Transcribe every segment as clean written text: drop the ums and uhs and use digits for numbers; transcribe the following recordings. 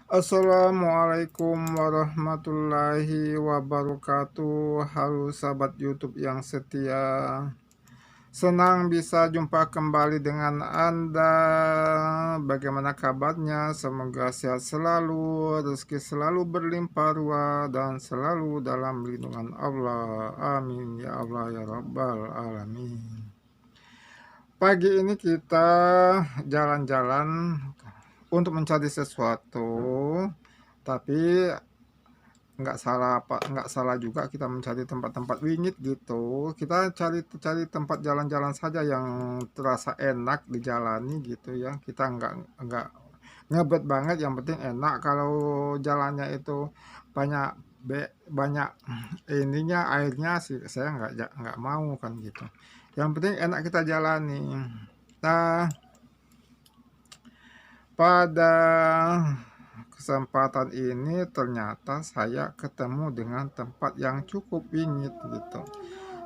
Assalamualaikum warahmatullahi wabarakatuh. Halo sahabat YouTube yang setia. Senang bisa jumpa kembali dengan Anda. Bagaimana kabarnya? Semoga sehat selalu, rezeki selalu berlimpah ruah dan selalu dalam lindungan Allah. Amin ya Allah ya Rabbal alamin. Pagi ini kita jalan-jalan untuk mencari sesuatu, tapi nggak salah juga kita mencari tempat-tempat wingit gitu. Kita cari cari tempat jalan-jalan saja yang terasa enak dijalani gitu ya. Kita nggak ngebet banget, yang penting enak. Kalau jalannya itu banyak banyak ininya, airnya sih saya nggak mau kan gitu. Yang penting enak kita jalani. Nah, pada kesempatan ini ternyata saya ketemu dengan tempat yang cukup wingit gitu.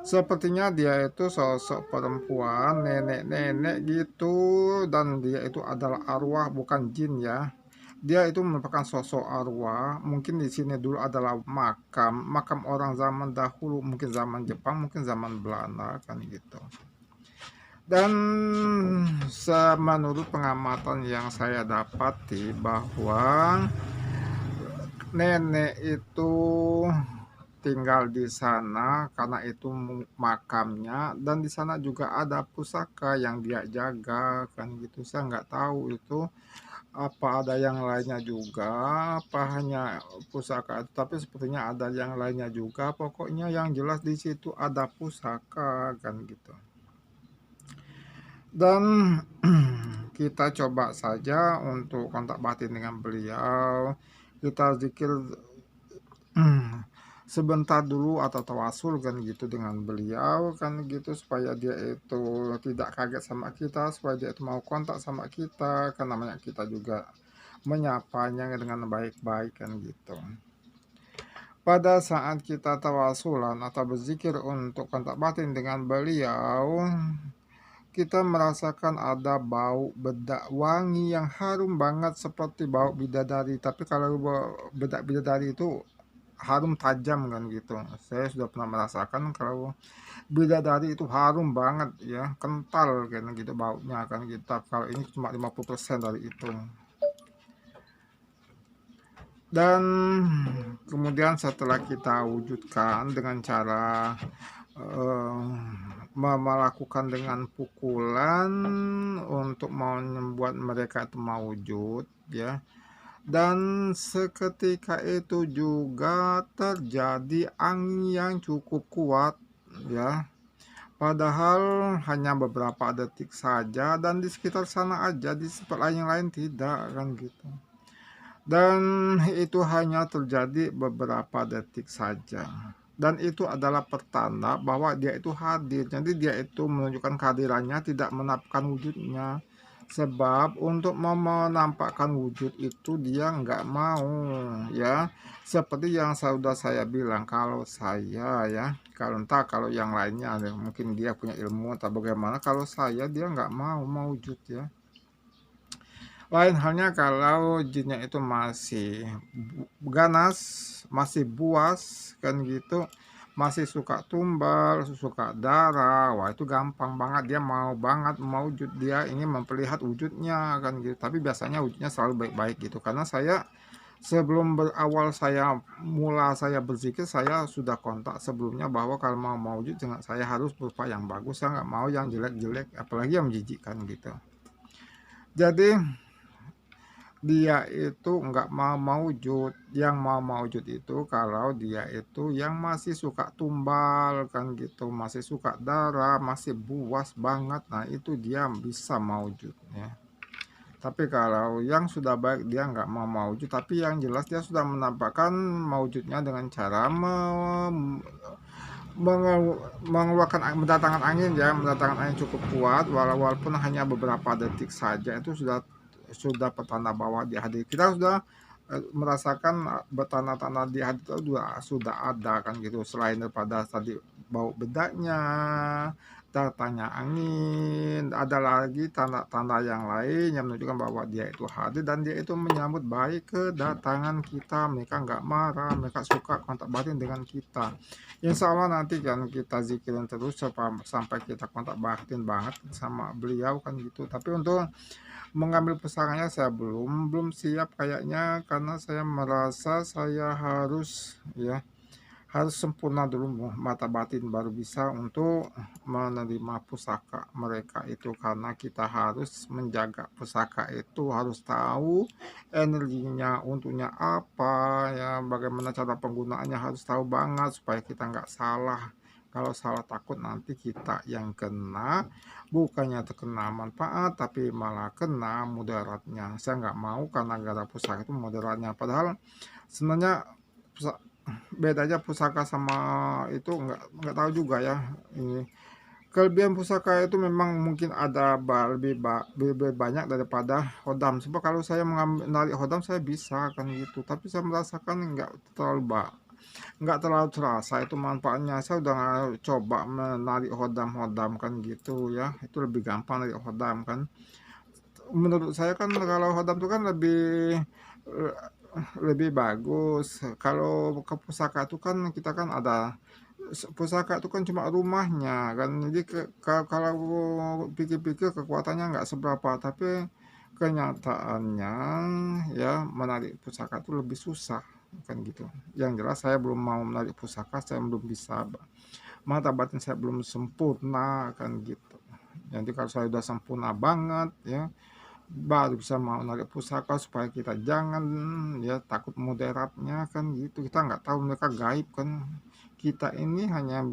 Sepertinya dia itu sosok perempuan, nenek-nenek gitu, dan dia itu adalah arwah bukan jin ya. Dia itu merupakan sosok arwah. Mungkin di sini dulu adalah makam orang zaman dahulu, mungkin zaman Jepang, mungkin zaman Belanda kan gitu. Dan menurut pengamatan yang saya dapati bahwa nenek itu tinggal di sana karena itu makamnya, dan di sana juga ada pusaka yang dia jaga kan gitu. Saya nggak tahu itu apa ada yang lainnya juga, apa hanya pusaka itu, tapi sepertinya ada yang lainnya juga. Pokoknya yang jelas di situ ada pusaka kan gitu. Dan kita coba saja untuk kontak batin dengan beliau. Kita zikir sebentar dulu atau tawasul kan gitu dengan beliau kan gitu, supaya dia itu tidak kaget sama kita, supaya dia itu mau kontak sama kita, kan namanya kita juga menyapanya dengan baik-baik kan gitu. Pada saat kita tawasulan atau berzikir untuk kontak batin dengan beliau, kita merasakan ada bau bedak wangi yang harum banget seperti bau bidadari. Tapi kalau bedak bidadari itu harum tajam kan gitu. Saya sudah pernah merasakan kalau bidadari itu harum banget ya, kental kan gitu baunya kan gitu. Kalau ini cuma 50% dari itu. Dan kemudian setelah kita wujudkan dengan cara eh, melakukan dengan pukulan untuk membuat mereka itu mewujud ya. Dan seketika itu juga terjadi angin yang cukup kuat ya. Padahal hanya beberapa detik saja, dan di sekitar sana aja, di tempat lain lain tidak kan gitu. Dan itu hanya terjadi beberapa detik saja. Dan itu adalah pertanda bahwa dia itu hadir. Jadi dia itu menunjukkan kehadirannya, tidak menampakkan wujudnya. Sebab untuk menampakkan wujud itu dia nggak mau ya. Seperti yang sudah saya bilang, kalau saya ya, kalau entah kalau yang lainnya mungkin dia punya ilmu atau bagaimana, kalau saya dia nggak mau mewujud ya. Lain halnya kalau jinnya itu masih ganas, masih buas kan gitu, masih suka tumbal, suka darah, wah itu gampang banget, dia mau banget mau wujud, dia ingin memperlihat wujudnya kan gitu. Tapi biasanya wujudnya selalu baik-baik gitu, karena saya sebelum berawal saya berzikir, saya sudah kontak sebelumnya bahwa kalau mau wujud dengan saya harus berupa yang bagus, saya nggak mau yang jelek-jelek, apalagi yang menjijikkan gitu. Jadi dia itu nggak mau maujud. Yang mau maujud itu kalau dia itu yang masih suka tumbal kan gitu, masih suka darah, masih buas banget. Nah, itu dia bisa maujud ya. Tapi kalau yang sudah baik dia nggak mau maujud, tapi yang jelas dia sudah menampakkan maujudnya dengan cara mengeluarkan mendatangkan angin ya, mendatangkan angin cukup kuat, walaupun hanya beberapa detik saja, itu sudah pertanda bahwa di hadir. Kita sudah merasakan bertanda-tanda di hadir itu sudah ada kan gitu, selain daripada tadi bau bedaknya, datangnya angin, ada lagi tanda-tanda yang lain yang menunjukkan bahwa dia itu hadir dan dia itu menyambut baik kedatangan kita. Mereka nggak marah, mereka suka kontak batin dengan kita. Insya Allah nanti kan kita zikirin terus sampai kita kontak batin banget sama beliau kan gitu. Tapi untuk mengambil pusakanya saya belum siap kayaknya, karena saya merasa saya harus ya harus sempurna dulu mata batin baru bisa untuk menerima pusaka mereka itu, karena kita harus menjaga pusaka itu, harus tahu energinya untuknya apa ya, bagaimana cara penggunaannya harus tahu banget supaya kita nggak salah. Kalau salah takut nanti kita yang kena, bukannya terkena manfaat tapi malah kena mudaratnya. Saya nggak mau karena gara pusaka itu mudaratnya, padahal sebenarnya bedanya pusaka sama itu nggak tahu juga ya. Ini kelebihan pusaka itu memang mungkin ada lebih banyak daripada hodam, sebab kalau saya menarik hodam saya bisa kan gitu, tapi saya merasakan nggak terlalu terasa itu manfaatnya. Saya udah coba menarik hodam kan gitu ya, itu lebih gampang dari hodam kan menurut saya kan. Kalau hodam itu kan eh, lebih bagus. Kalau ke pusaka itu kan kita kan ada pusaka itu kan cuma rumahnya kan, jadi kalau pikir-pikir kekuatannya nggak seberapa, tapi kenyataannya ya menarik pusaka itu lebih susah kan gitu. Yang jelas saya belum mau menarik pusaka, saya belum bisa, mata batin saya belum sempurna kan gitu. Jadi kalau saya udah sempurna banget ya, baru bisa mau narik pusaka, supaya kita jangan ya takut mudaratnya kan gitu. Kita nggak tahu, mereka gaib kan, kita ini hanya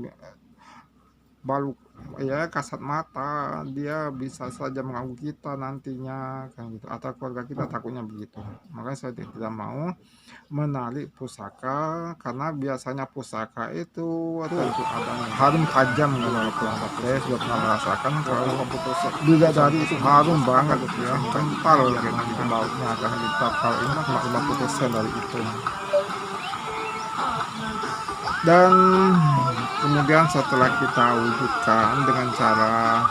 baru ya kasat mata, dia bisa saja mengganggu kita nantinya kan gitu, atau keluarga kita, takutnya begitu. Makanya saya tidak mau menarik pusaka, karena biasanya pusaka itu tentu ada harum tajam gitu. Saya sudah pernah merasakan kalau bidadari itu harum banget ya, kental gitu bautnya kan gitu. Kalau ini cuma 50% dari itu. Dan kemudian setelah kita wujudkan dengan cara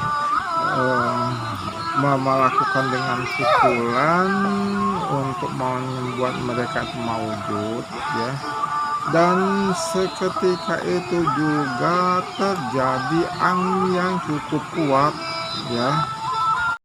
eh, melakukan dengan pukulan untuk membuat mereka itu mewujud ya, dan seketika itu juga terjadi angin yang cukup kuat ya,